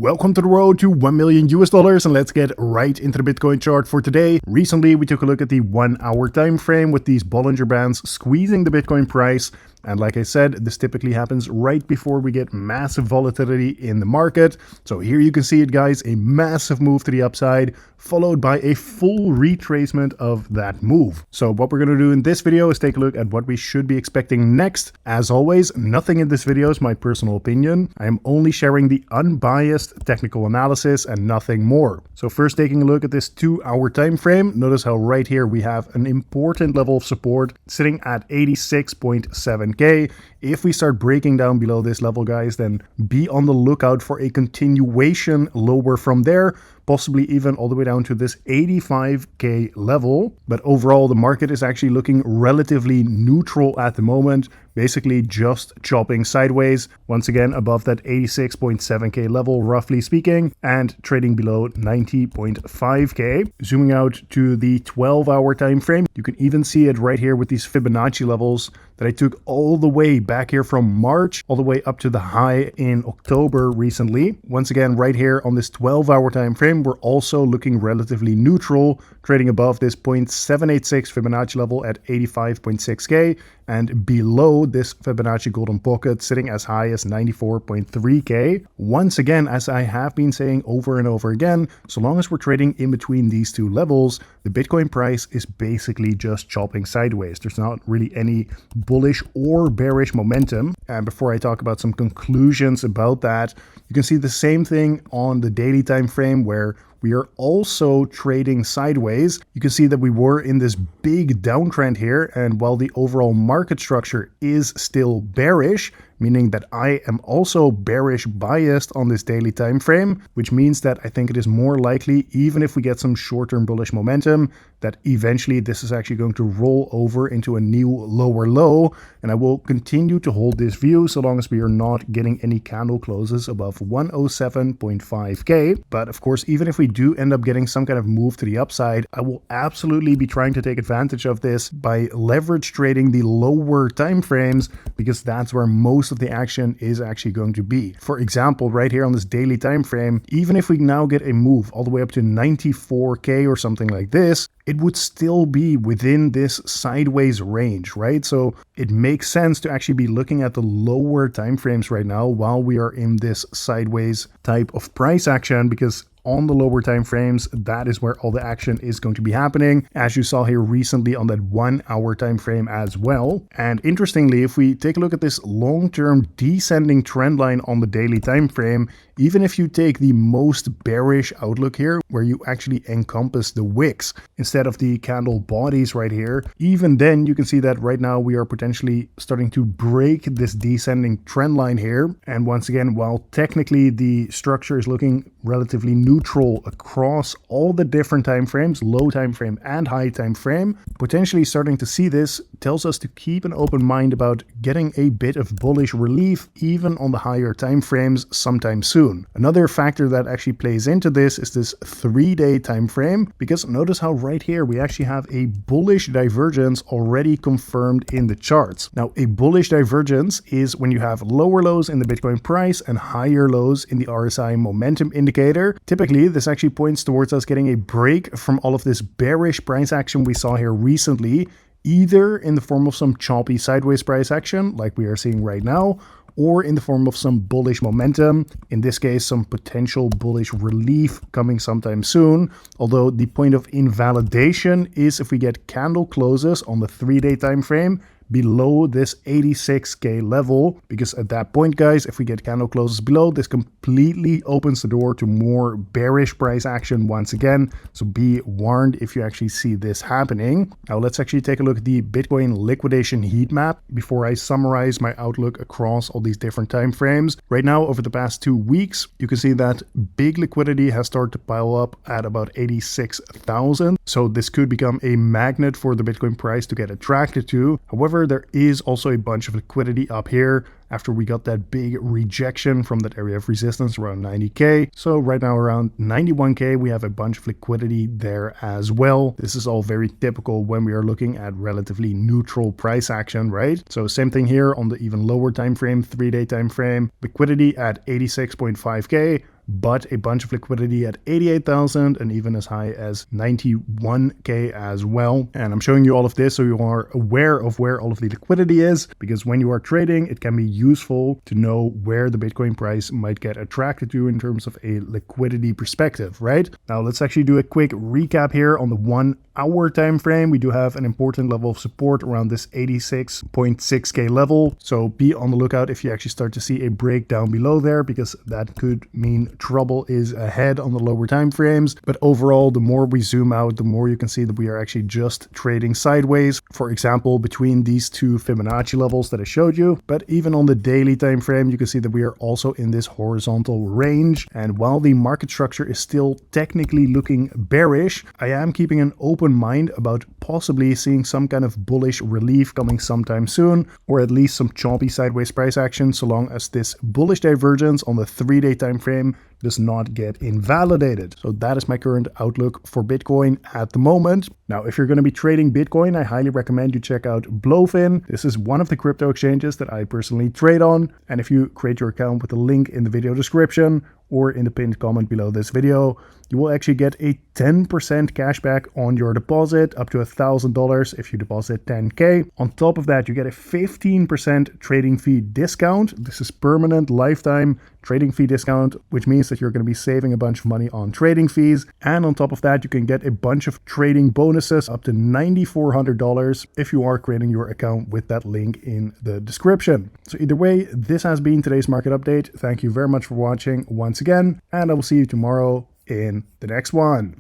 Welcome to the road to 1 million US dollars, and let's get right into the Bitcoin chart for today. Recently, we took a look at the 1 hour time frame with these Bollinger Bands squeezing the Bitcoin price. And like I said, this typically happens right before we get massive volatility in the market. So here you can see it, guys, a massive move to the upside, followed by a full retracement of that move. So what we're going to do in this video is take a look at what we should be expecting next. As always, nothing in this video is my personal opinion. I am only sharing the unbiased technical analysis and nothing more. So first, taking a look at this 2 hour time frame, notice how right here we have an important level of support sitting at 86.7K. If we start breaking down below this level, guys, then be on the lookout for a continuation lower from there, possibly even all the way down to this 85K level. But overall, the market is actually looking relatively neutral at the moment, basically just chopping sideways, once again above that 86.7K level, roughly speaking, and trading below 90.5K. Zooming out to the 12-hour time frame, you can even see it right here with these Fibonacci levels that I took all the way back here from March, all the way up to the high in October recently. Once again, right here on this 12-hour time frame, we're also looking relatively neutral, trading above this 0.786 Fibonacci level at 85.6K and below this Fibonacci golden pocket sitting as high as 94.3K. Once again, as I have been saying over and over again, so long as we're trading in between these two levels, the Bitcoin price is basically just chopping sideways. There's not really any bullish or bearish momentum. And before I talk about some conclusions about that, you can see the same thing on the daily time frame where we are also trading sideways. You can see that we were in this big downtrend here, and while the overall market structure is still bearish, meaning that I am also bearish biased on this daily time frame, which means that I think it is more likely, even if we get some short-term bullish momentum, that eventually this is actually going to roll over into a new lower low, and I will continue to hold this view so long as we are not getting any candle closes above 107.5K. But of course, even if we do end up getting some kind of move to the upside, I will absolutely be trying to take advantage of this by leverage trading the lower time frames, because that's where most of the action is actually going to be. For example, right here on this daily time frame, even if we now get a move all the way up to 94K or something like this, it would still be within this sideways range, right? So it makes sense to actually be looking at the lower time frames right now while we are in this sideways type of price action, because on the lower time frames, that is where all the action is going to be happening, as you saw here recently on that 1 hour time frame as well. And interestingly, if we take a look at this long-term descending trend line on the daily time frame, even if you take the most bearish outlook here, where you actually encompass the wicks instead of the candle bodies right here, even then you can see that right now we are potentially starting to break this descending trend line here. And once again, while technically the structure is looking relatively neutral across all the different time frames, low time frame and high time frame, potentially starting to see this tells us to keep an open mind about getting a bit of bullish relief even on the higher time frames sometime soon. Another factor that actually plays into this is this 3-day time frame, because notice how right here we actually have a bullish divergence already confirmed in the charts. Now, a bullish divergence is when you have lower lows in the Bitcoin price and higher lows in the RSI momentum indicator. Typically, this actually points towards us getting a break from all of this bearish price action we saw here recently, either in the form of some choppy sideways price action like we are seeing right now, or in the form of some bullish momentum, in this case some potential bullish relief coming sometime soon. Although the point of invalidation is if we get candle closes on the 3-day time frame below this 86K level, because at that point, guys, if we get candle closes below, this completely opens the door to more bearish price action once again. So be warned if you actually see this happening. Now let's actually take a look at the Bitcoin liquidation heat map before I summarize my outlook across all these different time frames. Right now, over the past 2 weeks, you can see that big liquidity has started to pile up at about 86,000. So this could become a magnet for the Bitcoin price to get attracted to. However, there is also a bunch of liquidity up here after we got that big rejection from that area of resistance around 90K. So right now around 91K, we have a bunch of liquidity there as well. This is all very typical when we are looking at relatively neutral price action, right? So same thing here on the even lower time frame, 3-day time frame, liquidity at 86.5K. but a bunch of liquidity at 88,000 and even as high as 91K as well. And I'm showing you all of this so you are aware of where all of the liquidity is, because when you are trading, it can be useful to know where the Bitcoin price might get attracted to in terms of a liquidity perspective, right? Now let's actually do a quick recap here on the 1 hour time frame. We do have an important level of support around this 86.6K level. So be on the lookout if you actually start to see a break down below there, because that could mean trouble is ahead on the lower time frames. But overall, the more we zoom out, the more you can see that we are actually just trading sideways. For example, between these two Fibonacci levels that I showed you. But even on the daily time frame, you can see that we are also in this horizontal range. And while the market structure is still technically looking bearish, I am keeping an open mind about possibly seeing some kind of bullish relief coming sometime soon, or at least some choppy sideways price action, so long as this bullish divergence on the 3-day time frame does not get invalidated. So that is my current outlook for Bitcoin at the moment. Now, if you're going to be trading Bitcoin, I highly recommend you check out Blowfin. This is one of the crypto exchanges that I personally trade on. And if you create your account with the link in the video description or in the pinned comment below this video, you will actually get a 10% cashback on your deposit, up to $1,000 if you deposit 10K. On top of that, you get a 15% trading fee discount. This is permanent lifetime trading fee discount, which means that you're going to be saving a bunch of money on trading fees. And on top of that, you can get a bunch of trading bonuses up to $9,400 if you are creating your account with that link in the description. So either way, this has been today's market update. Thank you very much for watching once again, and I will see you tomorrow in the next one.